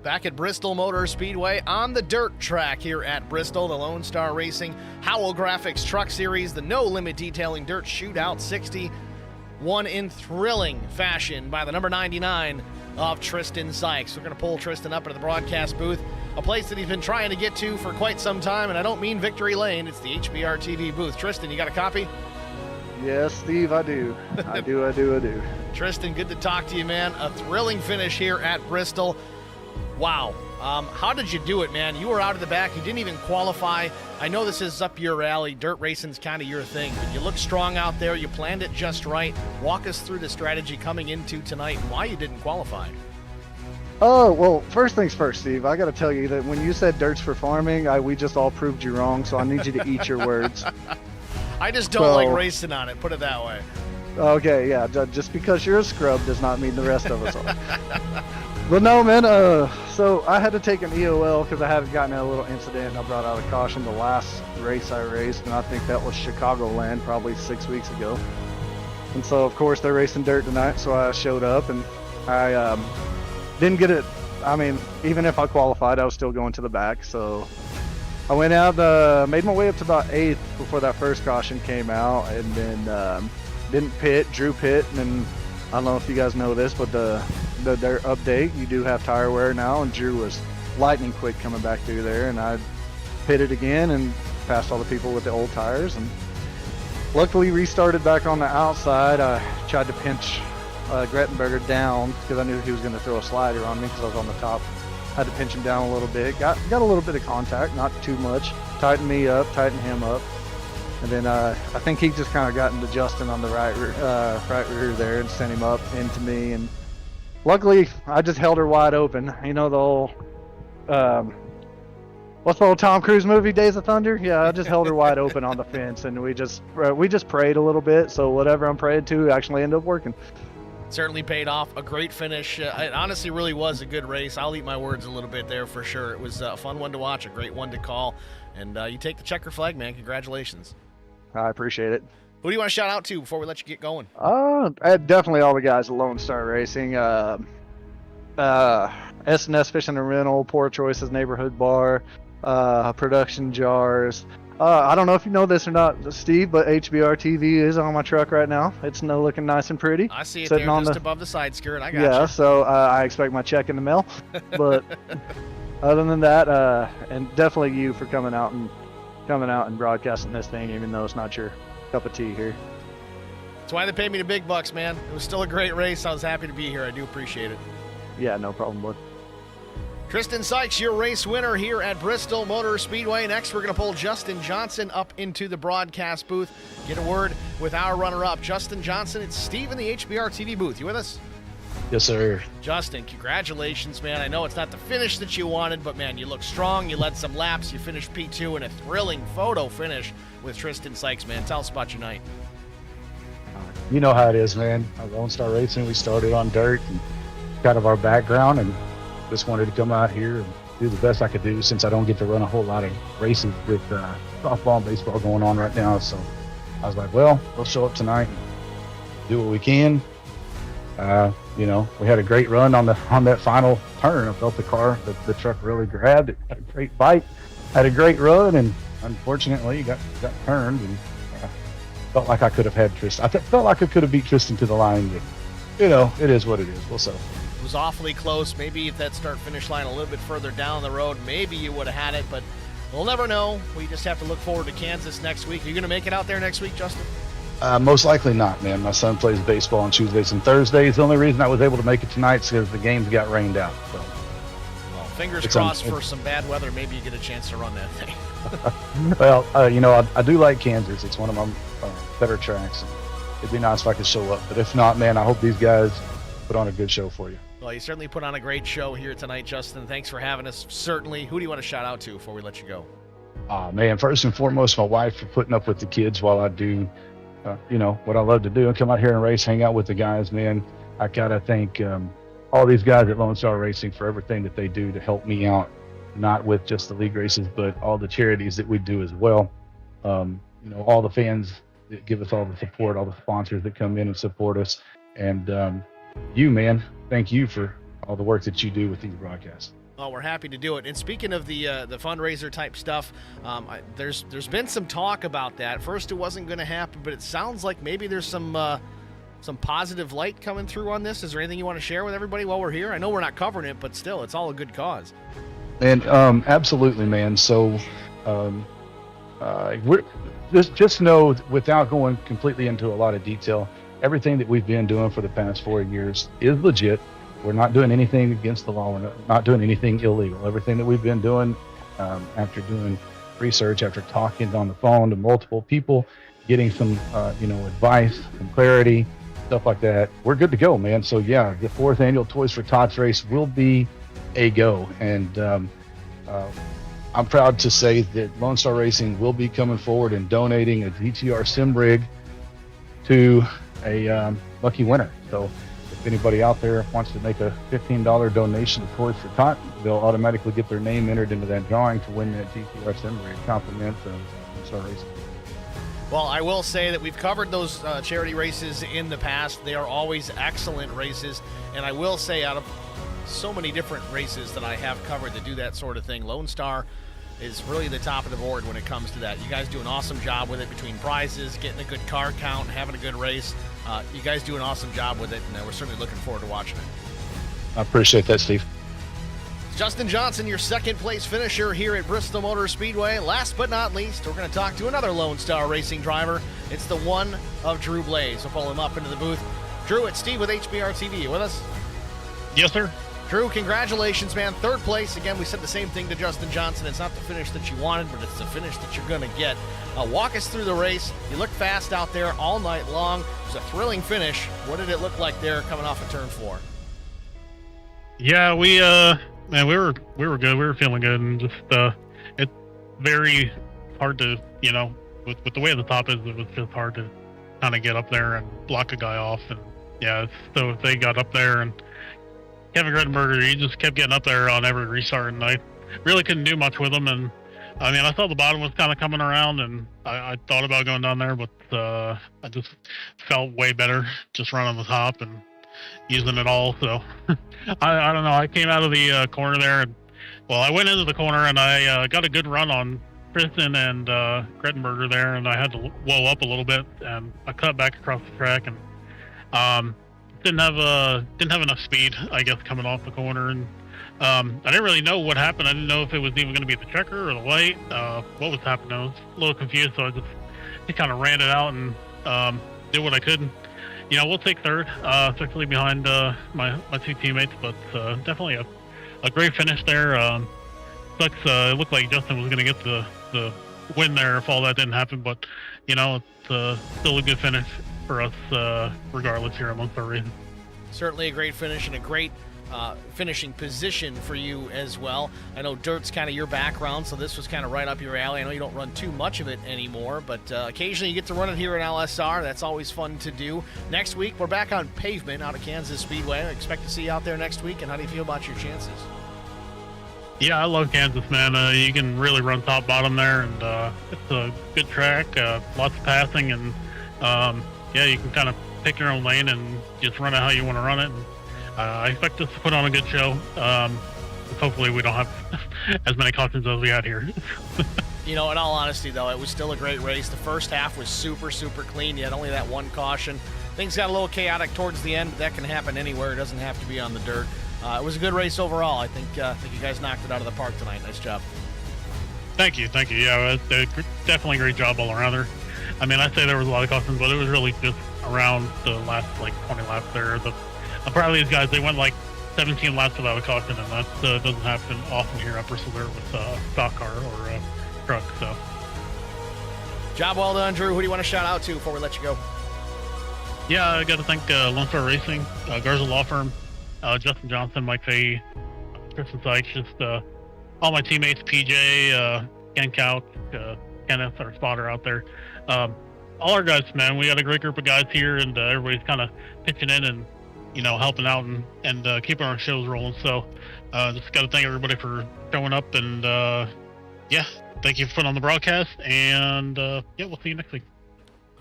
Speaker 4: Back at Bristol Motor Speedway on the dirt track here at Bristol, the Lonestar Racing Howell Graphics Truck Series, the No Limit Detailing Dirt Shootout 60, won in thrilling fashion by the number 99 of Tristan Sykes. We're going to pull Tristan up into the broadcast booth, a place that he's been trying to get to for quite some time, and I don't mean Victory Lane, it's the HBR TV booth. Tristan, you got a copy?
Speaker 7: Yes, Steve, I do. I do.
Speaker 4: Tristan, good to talk to you, man. A thrilling finish here at Bristol. Wow. How did you do it, man? You were out of the back. You didn't even qualify. I know this is up your alley. Dirt racing's kind of your thing, but you look strong out there. You planned it just right. Walk us through the strategy coming into tonight and why you didn't qualify.
Speaker 7: Oh, well, first things first, Steve. I got to tell you that when you said dirt's for farming, we just all proved you wrong, so I need you to eat your words.
Speaker 4: I just don't like racing on it, put it that way.
Speaker 7: Okay, yeah. Just because you're a scrub does not mean the rest of us are. But no, man, so I had to take an EOL because I had gotten in a little incident. I brought out a caution the last race I raced, and I think that was Chicagoland probably 6 weeks ago. And so, of course, they're racing dirt tonight, so I showed up, and I didn't get it. I mean, even if I qualified, I was still going to the back. So I went out, made my way up to about 8th before that first caution came out, and then didn't pit, drew pit, and then I don't know if you guys know this, but their update, you do have tire wear now, and Drew was lightning quick coming back through there, and I pitted again and passed all the people with the old tires, and luckily restarted back on the outside. I tried to pinch Grettenberger down because I knew he was going to throw a slider on me because I was on the top. Had to pinch him down a little bit. Got a little bit of contact, not too much. Tightened me up, tightened him up. And then I think he just kind of got into Justin on the right rear there and sent him up into me. And luckily, I just held her wide open. You know the old, what's the old Tom Cruise movie, Days of Thunder? Yeah, I just held her wide open on the fence, and we just prayed a little bit. So whatever I'm praying to actually ended up working.
Speaker 4: Certainly paid off. A great finish. It honestly really was a good race. I'll eat my words a little bit there for sure. It was a fun one to watch, a great one to call. And you take the checker flag, man. Congratulations.
Speaker 7: I appreciate it.
Speaker 4: Who do you want to shout out to before we let you get going?
Speaker 7: Definitely all the guys at Lonestar Racing. S&S Fishing and Rental, Poor Choices Neighborhood Bar, Production Jars. I don't know if you know this or not, Steve, but HBR TV is on my truck right now. It's looking nice and pretty.
Speaker 4: I see it there just above the side skirt. I got you.
Speaker 7: Yeah, so I expect my check in the mail. But other than that, and definitely you for coming out and broadcasting this thing, even though it's not your cup of tea here.
Speaker 4: That's why they paid me the big bucks, man. It was still a great race. I was happy to be here. I do appreciate it.
Speaker 7: Yeah, no problem, bud.
Speaker 4: Tristan Sykes, your race winner here at Bristol Motor Speedway. Next, we're going to pull Justin Johnson up into the broadcast booth. Get a word with our runner-up, Justin Johnson. It's Steve in the HBR TV booth. You with us?
Speaker 8: Yes, sir.
Speaker 4: Justin, congratulations, man. I know it's not the finish that you wanted, but, man, you look strong. You led some laps. You finished P2 in a thrilling photo finish with Tristan Sykes, man. Tell us about your night.
Speaker 8: You know how it is, man. Lonestar Racing, we started on dirt and kind of our background, and just wanted to come out here and do the best I could do since I don't get to run a whole lot of races with softball and baseball going on right now. So I was like, well, we'll show up tonight and do what we can. We had a great run on that final turn. I felt the truck really grabbed. It had a great bite, had a great run, and unfortunately got turned, and felt like I could have had Tristan. I felt like I could have beat Tristan to the line, but it is what it is. We'll see.
Speaker 4: It was awfully close. Maybe if that start-finish line a little bit further down the road, maybe you would have had it, but we'll never know. We just have to look forward to Kansas next week. Are you going to make it out there next week, Justin?
Speaker 8: Most likely not, man. My son plays baseball on Tuesdays and Thursdays. The only reson I was able to make it tonight is because the games got rained out. So.
Speaker 4: Well, fingers crossed for some bad weather. Maybe you get a chance to run that thing.
Speaker 8: Well, I do like Kansas. It's one of my better tracks. It'd be nice if I could show up. But if not, man, I hope these guys put on a good show for you.
Speaker 4: Well, you certainly put on a great show here tonight, Justin. Thanks for having us. Certainly. Who do you want to shout out to before we let you go?
Speaker 8: Man, first and foremost, my wife for putting up with the kids while I do, what I love to do and come out here and race, hang out with the guys, man. I got to thank all these guys at Lonestar Racing for everything that they do to help me out, not with just the league races, but all the charities that we do as well. All the fans that give us all the support, all the sponsors that come in and support us. And you, man, thank you for all the work that you do with these broadcasts.
Speaker 4: Oh, we're happy to do it. And speaking of the fundraiser type stuff, there's been some talk about that. First, it wasn't going to happen, but it sounds like maybe there's some positive light coming through on this. Is there anything you want to share with everybody while we're here? I know we're not covering it, but still, it's all a good cause.
Speaker 8: And absolutely, man. So we're just know, without going completely into a lot of detail, everything that we've been doing for the past 4 years is legit. We're not doing anything against the law. We're not doing anything illegal. Everything that we've been doing, after doing research, after talking on the phone to multiple people, getting some advice, some clarity, stuff like that, we're good to go, man. So yeah, the 4th annual Toys for Tots race will be a go, and I'm proud to say that Lonestar Racing will be coming forward and donating a GTR sim rig to a lucky winner. So if anybody out there wants to make a $15 donation to Toys for Tot, they'll automatically get their name entered into that drawing to win that GTR sim rig. Compliments of Lonestar Racing.
Speaker 4: Well, I will say that we've covered those charity races in the past. They are always excellent races, and I will say, out of so many different races that I have covered that do that sort of thing, Lonestar is really the top of the board when it comes to that. You guys do an awesome job with it, between prizes, getting a good car count, having a good race. You guys do an awesome job with it, and we're certainly looking forward to watching it.
Speaker 8: I appreciate that, Steve.
Speaker 4: Justin Johnson, your 2nd place finisher here at Bristol Motor Speedway. Last but not least, we're going to talk to another Lonestar Racing driver. It's the one of Drew Blaze. We'll pull him up into the booth. Drew, it's Steve with HBR TV. You with us?
Speaker 9: Yes, sir.
Speaker 4: Drew, congratulations, man. 3rd place. Again, we said the same thing to Justin Johnson. It's not the finish that you wanted, but it's the finish that you're going to get. Walk us through the race. You looked fast out there all night long. It was a thrilling finish. What did it look like there coming off of turn 4?
Speaker 9: Yeah, we were good. We were feeling good, and just it's very hard to, with the way the top is, it was just hard to kind of get up there and block a guy off. And yeah, so if they got up there, and Kevin Grettenberger, he just kept getting up there on every restart, and I really couldn't do much with him. And I mean, I saw the bottom was kind of coming around, and I thought about going down there, but I just felt way better just running the top and using it all. So I don't know. I came out of the corner there, and I went into the corner, and I got a good run on Kristen and Grettenberger there, and I had to blow up a little bit, and I cut back across the track, and didn't have enough speed, I guess, coming off the corner. And I didn't really know what happened. I didn't know if it was even going to be the checker or the light, what was happening. I was a little confused, so I just kind of ran it out and did what I could. We'll take 3rd, especially behind my 2 teammates, but definitely a great finish there. It looked like Justin was going to get the win there if all that didn't happen, but it's still a good finish for us, regardless here at Lonestar Racing.
Speaker 4: Certainly a great finish and a great finishing position for you as well. I know dirt's kind of your background, so this was kind of right up your alley. I know you don't run too much of it anymore, but occasionally you get to run it here in LSR. That's always fun to do. Next week, we're back on pavement out of Kansas Speedway. I expect to see you out there next week, and how do you feel about your chances?
Speaker 9: Yeah, I love Kansas, man. You can really run top bottom there, and it's a good track, lots of passing, and yeah, you can kind of pick your own lane and just run it how you want to run it. And, I expect us to put on a good show. Hopefully we don't have as many cautions as we had here.
Speaker 4: In all honesty, though, it was still a great race. The first half was super, super clean. You had only that one caution. Things got a little chaotic towards the end, but that can happen anywhere. It doesn't have to be on the dirt. It was a good race overall. I think you guys knocked it out of the park tonight. Nice job.
Speaker 9: Thank you. Yeah, definitely a great job all around there. I mean, I'd say there was a lot of cautions, but it was really just around the last 20 laps there. I'm proud of these guys. They went 17 laps without a caution, and that doesn't happen often here at Bristol with stock car or truck. So,
Speaker 4: job well done, Drew. Who do you want to shout out to before we let you go?
Speaker 9: Yeah, I got to thank Lonestar Racing, Garza Law Firm, Justin Johnson, Mike Fahey, Kristen Sykes, just all my teammates, PJ, Ken Couch, Kenneth, our spotter out there. All our guys, man. We got a great group of guys here, and everybody's kind of pitching in and helping out and keeping our shows rolling. So just got to thank everybody for showing up, and yeah, thank you for putting on the broadcast, and yeah, we'll see you next week.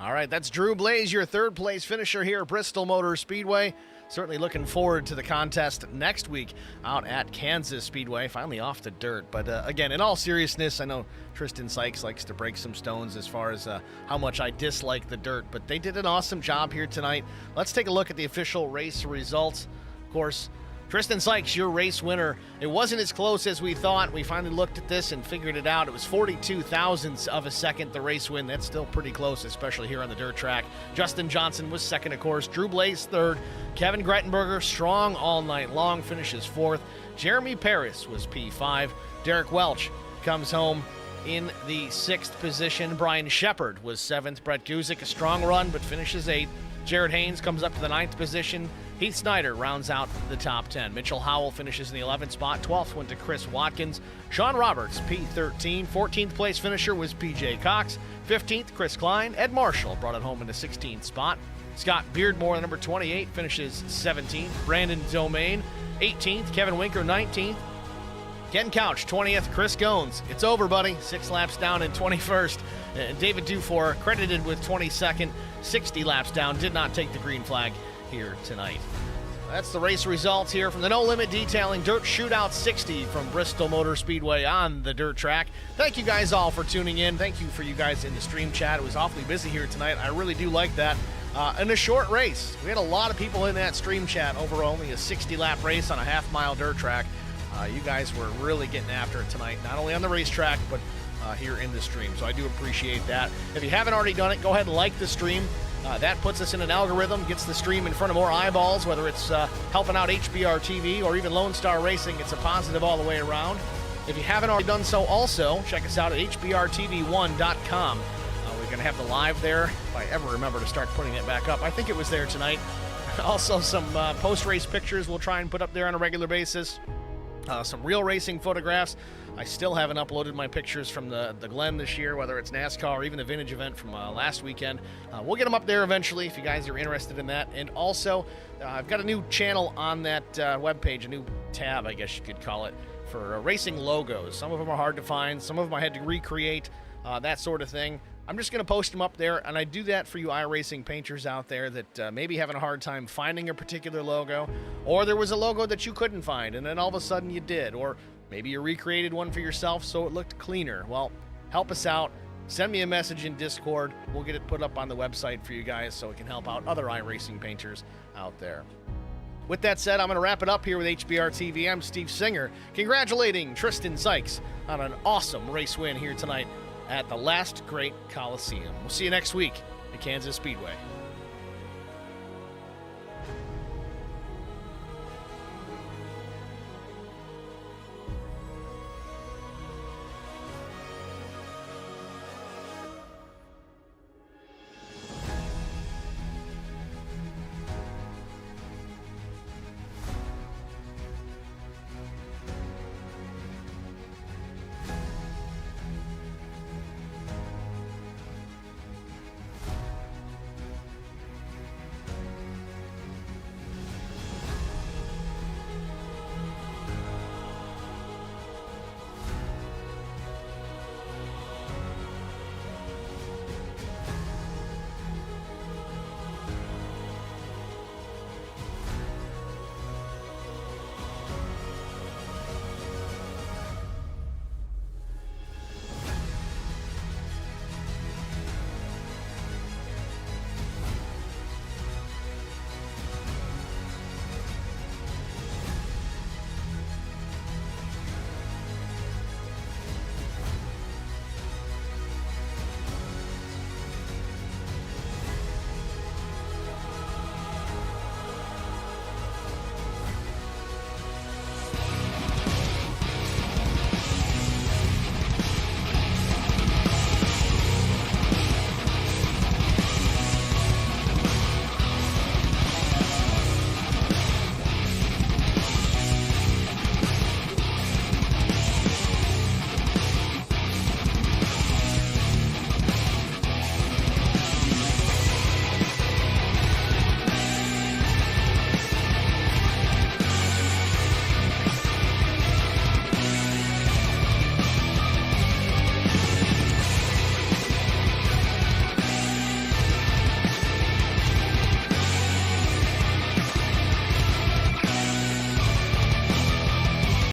Speaker 4: All right, that's Drew Blaze, your 3rd place finisher here at Bristol Motor Speedway. Certainly looking forward to the contest next week out at Kansas Speedway, finally off the dirt. But again, in all seriousness, I know Tristan Sykes likes to break some stones as far as how much I dislike the dirt, but they did an awesome job here tonight. Let's take a look at the official race results. Of course, Tristan Sykes, your race winner. It wasn't as close as we thought. We finally looked at this and figured it out. It was 42 thousandths of a second, the race win. That's still pretty close, especially here on the dirt track. Justin Johnson was second, of course. Drew Blaze third. Kevin Grettenberger, strong all night long, finishes fourth. Jeremy Paris was P5. Derek Welch comes home in the sixth position. Brian Shepard was seventh. Brett Guzik, a strong run, but finishes eighth. Jared Haynes comes up to the ninth position. Heath Snyder rounds out the top 10. Mitchell Howell finishes in the 11th spot. 12th went to Chris Watkins. Sean Roberts, P13. 14th place finisher was PJ Cox. 15th, Chris Klein. Ed Marshall brought it home in the 16th spot. Scott Beardmore, number 28, finishes 17th. Brandon Domain, 18th. Kevin Winker, 19th. Ken Couch, 20th. Chris Goins, it's over, buddy. 6 laps down in 21st. And David Dufour, credited with 22nd. 60 laps down, did not take the green flag here tonight. That's the race results here from the No Limit Detailing Dirt Shootout 60 from Bristol Motor Speedway on the dirt track. Thank you guys all for tuning in. Thank you for you guys in the stream chat. It was awfully busy here tonight. I really do like that. In a short race, we had a lot of people in that stream chat over only a 60-lap race on a half-mile dirt track. You guys were really getting after it tonight, not only on the racetrack, but here in the stream. So I do appreciate that. If you haven't already done it, go ahead and like the stream. That puts us in an algorithm, gets the stream in front of more eyeballs, whether it's helping out HBR TV or even Lonestar Racing. It's a positive all the way around. If you haven't already done so, also check us out at hbrtv1.com. We're going to have the live there, if I ever remember to start putting it back up. I think it was there tonight. Also, some post-race pictures we'll try and put up there on a regular basis. Some real racing photographs. I still haven't uploaded my pictures from the Glen this year, whether it's NASCAR or even the vintage event from last weekend. We'll get them up there eventually if you guys are interested in that. And also, I've got a new channel on that webpage, a new tab, I guess you could call it, for racing logos. Some of them are hard to find. Some of them I had to recreate, that sort of thing. I'm just going to post them up there, and I do that for you iRacing painters out there that maybe having a hard time finding a particular logo, or there was a logo that you couldn't find, and then all of a sudden you did, or maybe you recreated one for yourself so it looked cleaner. Well, help us out. Send me a message in Discord. We'll get it put up on the website for you guys so it can help out other iRacing painters out there. With that said, I'm going to wrap it up here with HBR TV. I'm Steve Singer, congratulating Tristan Sykes on an awesome race win here tonight at the Last Great Coliseum. We'll see you next week at Kansas Speedway.